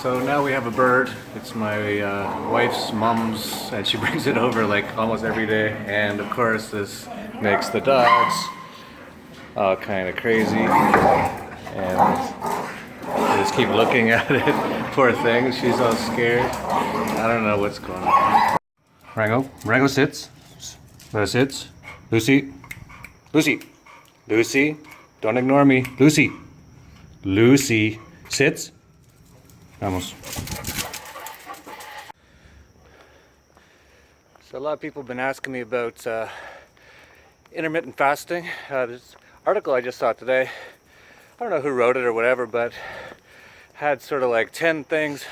So now we have a bird. It's my wife's mom's, and she brings it over like almost every day. And of course, this makes the dogs all kind of crazy, and they just keep looking at it. Poor thing, she's all scared. I don't know what's going on. Rango, Rango sits. Sits. Lucy, Lucy, Lucy. Don't ignore me, Lucy. Lucy sits. Vamos. So a lot of people have been asking me about intermittent fasting. This article I just saw today, I don't know who wrote it or whatever, but had sort of like 10 things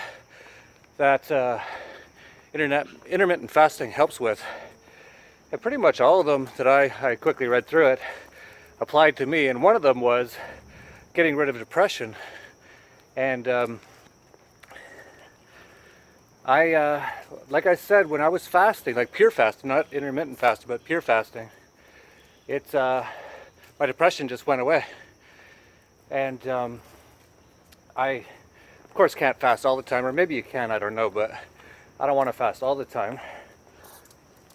that intermittent fasting helps with. And pretty much all of them that I quickly read through it applied to me. And one of them was getting rid of depression. And like I said, when I was fasting, like pure fasting, not intermittent fasting, but pure fasting, my depression just went away. And I, of course, can't fast all the time, or maybe you can, I don't know, but I don't want to fast all the time.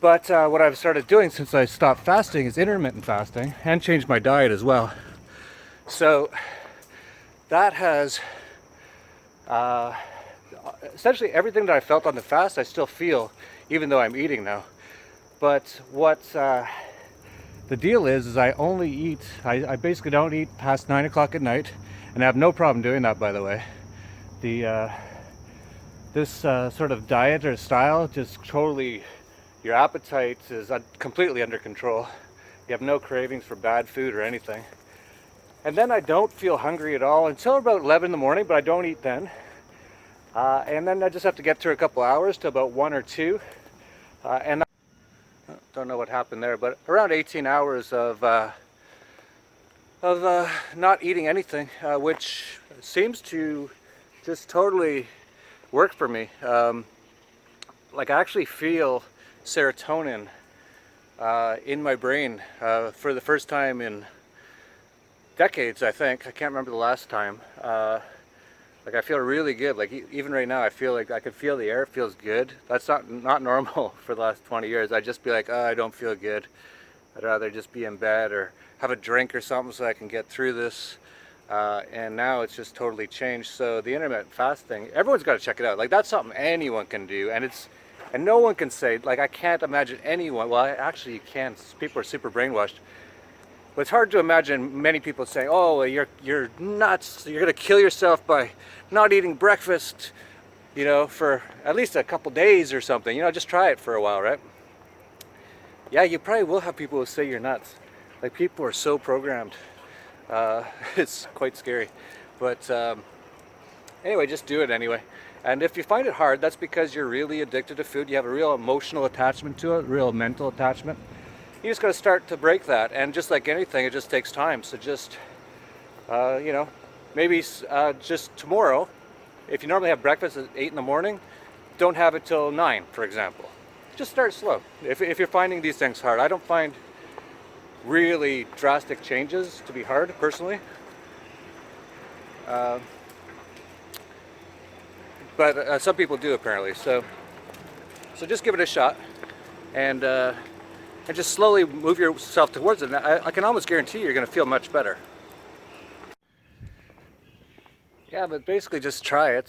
But what I've started doing since I stopped fasting is intermittent fasting, and changed my diet as well. So that has essentially everything that I felt on the fast, I still feel, even though I'm eating now. But what the deal is I only eat, I basically don't eat past 9 o'clock at night, and I have no problem doing that, by the way. This sort of diet or style just totally, your appetite is completely under control. You have no cravings for bad food or anything. And then I don't feel hungry at all until about 11 in the morning, but I don't eat then. And then I just have to get through a couple hours to about 1 or 2. And I don't know what happened there, but around 18 hours of not eating anything, which seems to just totally work for me. Like I actually feel serotonin in my brain for the first time in decades, I think. I can't remember the last time. Like I feel really good. Like even right now, I feel like I can feel the air. It feels good. That's not normal for the last 20 years. I'd just be like, oh, I don't feel good. I'd rather just be in bed or have a drink or something so I can get through this. And now it's just totally changed. So the intermittent fasting, everyone's got to check it out. Like that's something anyone can do, and no one can say, like, I can't imagine anyone. Well, actually you can. People are super brainwashed. But it's hard to imagine many people saying, oh, you're nuts, you're gonna kill yourself by not eating breakfast, you know, for at least a couple days or something. You know, just try it for a while, right? Yeah, you probably will have people who say you're nuts. Like people are so programmed. It's quite scary. But anyway, just do it anyway. And if you find it hard, that's because you're really addicted to food. You have a real emotional attachment to it, real mental attachment. You just got to start to break that, and just like anything, it just takes time. So just, you know, maybe just tomorrow, if you normally have breakfast at 8 in the morning, don't have it till 9, for example. Just start slow. If you're finding these things hard, I don't find really drastic changes to be hard, personally. But some people do, apparently. So just give it a shot, and just slowly move yourself towards it. And I can almost guarantee you're going to feel much better. Yeah, but basically just try it.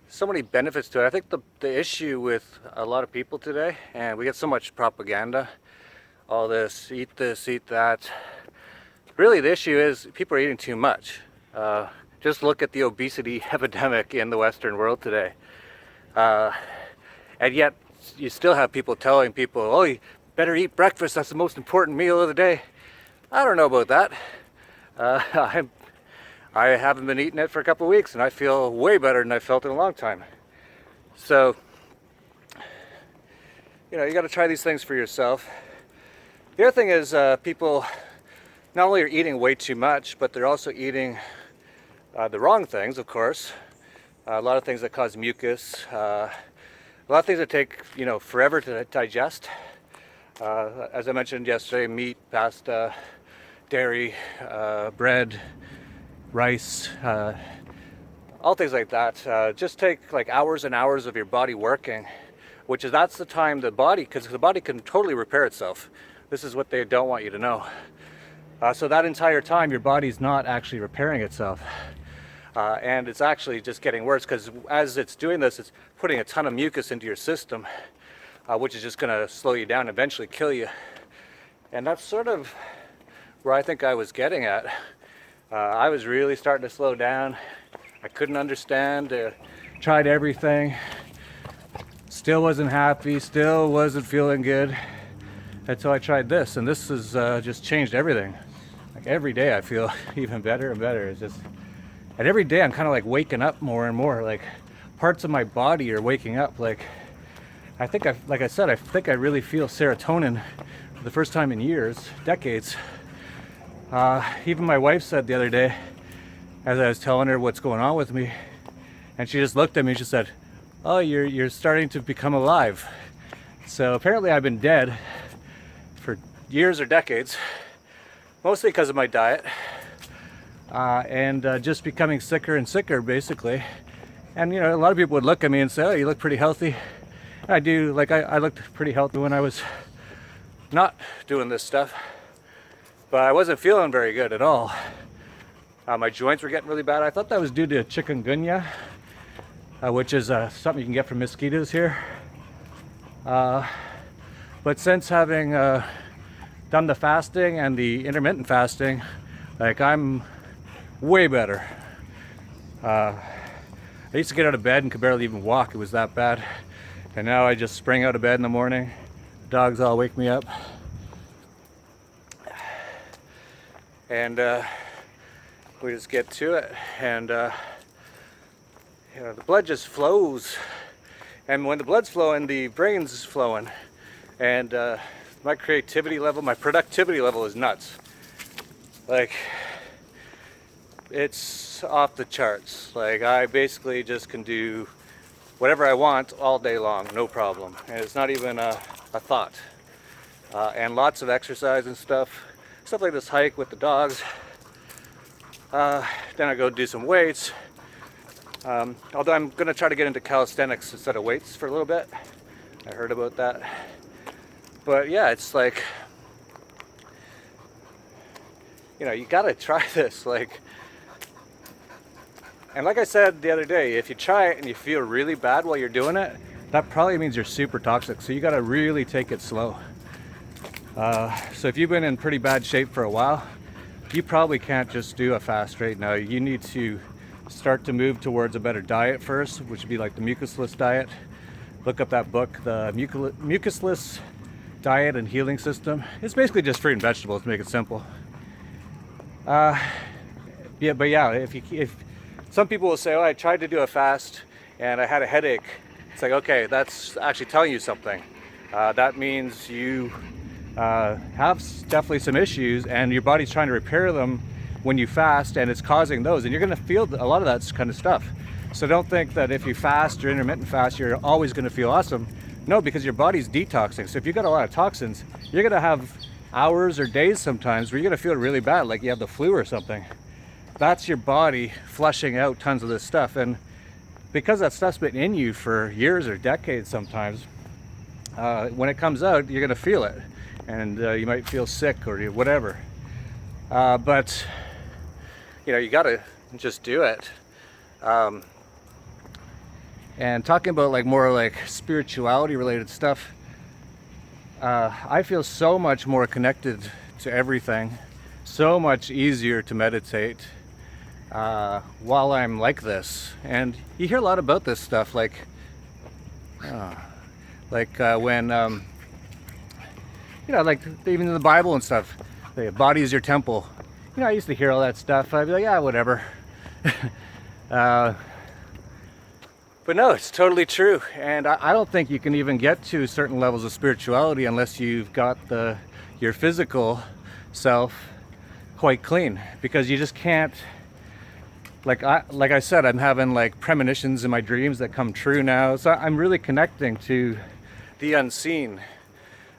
So many benefits to it. I think the issue with a lot of people today, and we get so much propaganda, all this, eat that. Really the issue is people are eating too much. Just look at the obesity epidemic in the Western world today. And yet, you still have people telling people, oh, you better eat breakfast, that's the most important meal of the day. I don't know about that. I haven't been eating it for a couple of weeks, and I feel way better than I felt in a long time. So, you know, you got to try these things for yourself. The other thing is people not only are eating way too much, but they're also eating the wrong things, of course. A lot of things that cause mucus. A lot of things that take, you know, forever to digest. As I mentioned yesterday, meat, pasta, dairy, bread, rice, all things like that. Just take like hours and hours of your body working, that's the time the body, because the body can totally repair itself. This is what they don't want you to know. So that entire time your body's not actually repairing itself. And it's actually just getting worse, because as it's doing this, it's putting a ton of mucus into your system, which is just going to slow you down and eventually kill you. And that's sort of where I think I was getting at. I was really starting to slow down. I couldn't understand, tried everything, still wasn't happy, still wasn't feeling good, until I tried this, and this has just changed everything. Like every day I feel even better and better. It's just, and every day I'm kind of like waking up more and more, like parts of my body are waking up. Like I think like I said, I think I really feel serotonin for the first time in years, decades. Even my wife said the other day, as I was telling her what's going on with me, and she just looked at me and she said, "Oh, you're starting to become alive." So apparently I've been dead for years or decades, mostly because of my diet, and just becoming sicker and sicker, basically. And you know, a lot of people would look at me and say, "Oh, you look pretty healthy." And I do. Like I looked pretty healthy when I was not doing this stuff, but I wasn't feeling very good at all. My joints were getting really bad. I thought that was due to chikungunya, which is something you can get from mosquitoes here. But since having done the fasting and the intermittent fasting, like I'm way better. I used to get out of bed and could barely even walk. It was that bad. And now I just spring out of bed in the morning. The dogs all wake me up. And we just get to it. And you know, the blood just flows. And when the blood's flowing, the brain's flowing. And my creativity level, my productivity level is nuts. Like, it's off the charts. Like, I basically just can do whatever I want all day long, no problem. And it's not even a thought. And lots of exercise and stuff like this hike with the dogs. Then I go do some weights. Although I'm going to try to get into calisthenics instead of weights for a little bit. I heard about that. But yeah, it's like, you know, you got to try this. Like, and like I said the other day, if you try it and you feel really bad while you're doing it, that probably means you're super toxic. So you got to really take it slow. So if you've been in pretty bad shape for a while, you probably can't just do a fast right now. You need to start to move towards a better diet first, which would be like the mucusless diet. Look up that book, the mucusless diet and healing system. It's basically just fruit and vegetables, to make it simple. Yeah, but yeah, if some people will say, "Oh, I tried to do a fast and I had a headache," it's like, okay, that's actually telling you something. That means you have definitely some issues, and your body's trying to repair them when you fast, and it's causing those, and you're going to feel a lot of that kind of stuff. So don't think that if you fast or intermittent fast, you're always going to feel awesome. No, because your body's detoxing. So if you've got a lot of toxins, you're going to have hours or days sometimes where you're going to feel really bad, like you have the flu or something. That's your body flushing out tons of this stuff. And because that stuff's been in you for years or decades sometimes, when it comes out, you're going to feel it. And you might feel sick or whatever. But, you know, you got to just do it. And talking about like more like spirituality related stuff, I feel so much more connected to everything, so much easier to meditate while I'm like this. And you hear a lot about this stuff, like when you know, like even in the Bible and stuff, the body is your temple. You know, I used to hear all that stuff. I'd be like, yeah, whatever. But no, it's totally true. And I don't think you can even get to certain levels of spirituality unless you've got your physical self quite clean, because you just can't, like I said, I'm having like premonitions in my dreams that come true now. So I'm really connecting to the unseen,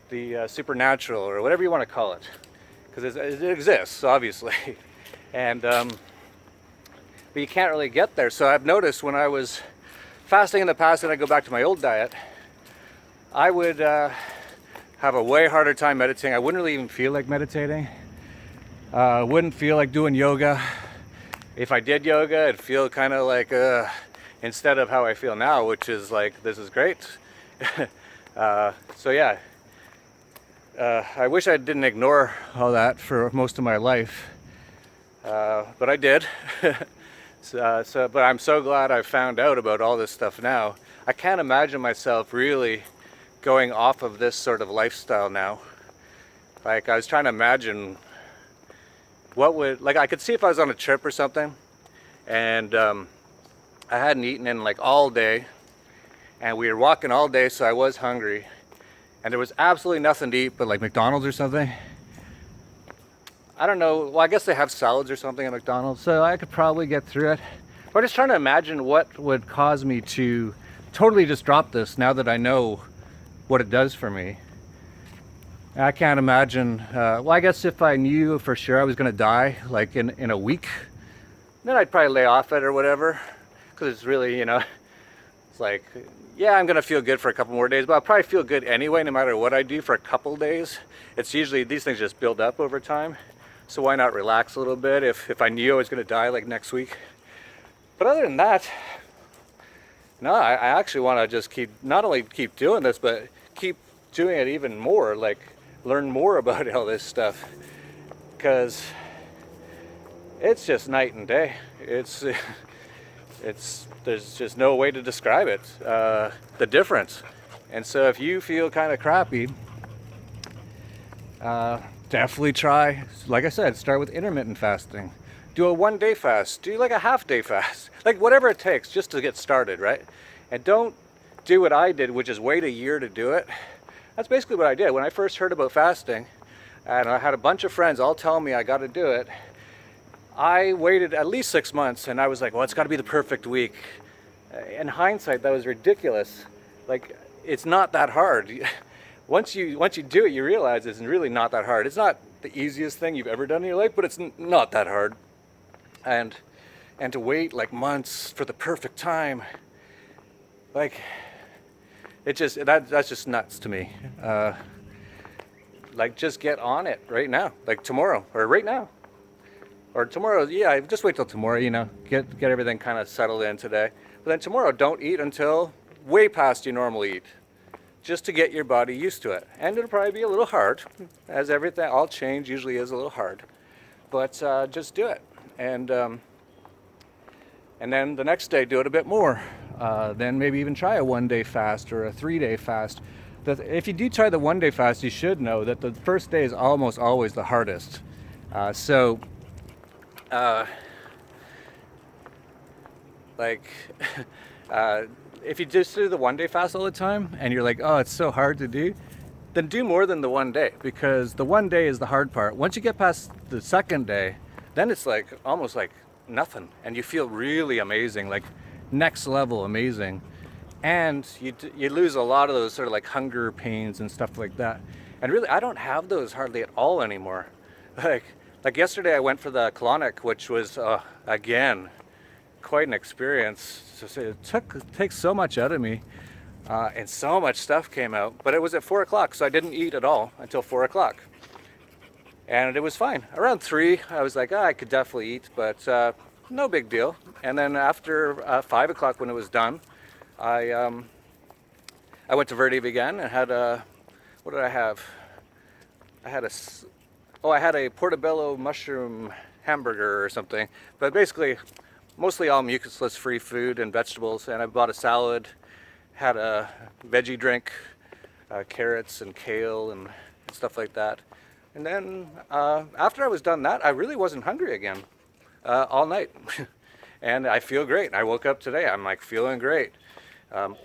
the supernatural, or whatever you want to call it, because it exists, obviously. And but you can't really get there. So I've noticed when I was fasting in the past and I go back to my old diet, I would have a way harder time meditating. I wouldn't really even feel like meditating. Wouldn't feel like doing yoga. If I did yoga, it'd feel kind of like instead of how I feel now, which is like, this is great. So yeah, I wish I didn't ignore all that for most of my life, but I did. But I'm so glad I found out about all this stuff now. I can't imagine myself really going off of this sort of lifestyle now. Like, I was trying to imagine what would, like, I could see if I was on a trip or something and I hadn't eaten in like all day and we were walking all day, so I was hungry and there was absolutely nothing to eat but like McDonald's or something. I don't know, well, I guess they have salads or something at McDonald's, so I could probably get through it. But I'm just trying to imagine what would cause me to totally just drop this now that I know what it does for me. I can't imagine, well, I guess if I knew for sure I was going to die, like in a week, then I'd probably lay off it or whatever. Because it's really, you know, it's like, yeah, I'm going to feel good for a couple more days, but I'll probably feel good anyway, no matter what I do for a couple days. It's usually, these things just build up over time. So why not relax a little bit if I knew I was going to die like next week. But other than that, no, I actually want to just keep, not only keep doing this, but keep doing it even more, like learn more about all this stuff. Because it's just night and day. There's just no way to describe it, the difference. And so if you feel kind of crappy, definitely try, like I said, start with intermittent fasting. Do a 1 day fast, do like a half-day fast, like whatever it takes just to get started, right? And don't do what I did, which is wait a year to do it. That's basically what I did. When I first heard about fasting, and I had a bunch of friends all telling me I got to do it, I waited at least 6 months and I was like, well, it's got to be the perfect week. In hindsight, that was ridiculous. Like, it's not that hard. Once you do it, you realize it's really not that hard. It's not the easiest thing you've ever done in your life, but it's not that hard. And to wait like months for the perfect time, like, it just, that's just nuts to me. Like, just get on it right now, like tomorrow or right now. Or tomorrow, yeah, just wait till tomorrow, you know, get everything kind of settled in today. But then tomorrow, don't eat until way past you normally eat, just to get your body used to it. And it'll probably be a little hard, as everything, all change usually is a little hard. But just do it. And then the next day, do it a bit more. Then maybe even try a 1 day fast or a 3 day fast. If you do try the 1 day fast, you should know that the first day is almost always the hardest. If you just do the 1 day fast all the time and you're like, oh, it's so hard to do, then do more than the 1 day, because the 1 day is the hard part. Once you get past the second day, then it's like almost like nothing, and you feel really amazing, like next level amazing, and you lose a lot of those sort of like hunger pains and stuff like that. And really, I don't have those hardly at all anymore. Like yesterday, I went for the colonic, which was again quite an experience. It takes so much out of me, and so much stuff came out. But it was at 4 o'clock, so I didn't eat at all until 4 o'clock, and it was fine. Around 3, I was like, I could definitely eat, but no big deal. And then after 5 o'clock, when it was done, I went to Verde Vegan and had what did I have? I had a portobello mushroom hamburger or something, but basically mostly all mucusless free food and vegetables. And I bought a salad, had a veggie drink, carrots and kale and stuff like that. And then after I was done that, I really wasn't hungry again all night. And I feel great. I woke up today, I'm like feeling great.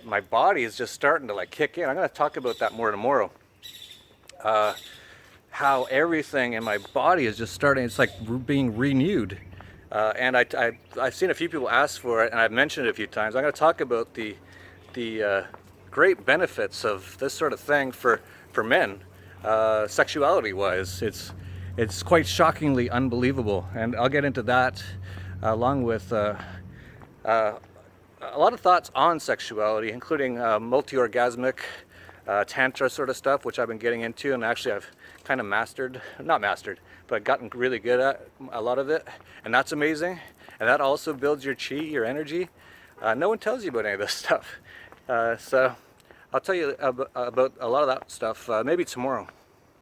My body is just starting to like kick in. I'm going to talk about that more tomorrow. How everything in my body is just starting, it's like being renewed. And I've seen a few people ask for it, and I've mentioned it a few times. I'm going to talk about the great benefits of this sort of thing for men, sexuality-wise. It's quite shockingly unbelievable, and I'll get into that along with a lot of thoughts on sexuality, including multi-orgasmic tantra sort of stuff, which I've been getting into, and actually I've kind of not mastered, but gotten really good at a lot of it, and that's amazing. And that also builds your chi, your energy. No one tells you about any of this stuff. So I'll tell you about a lot of that stuff maybe tomorrow.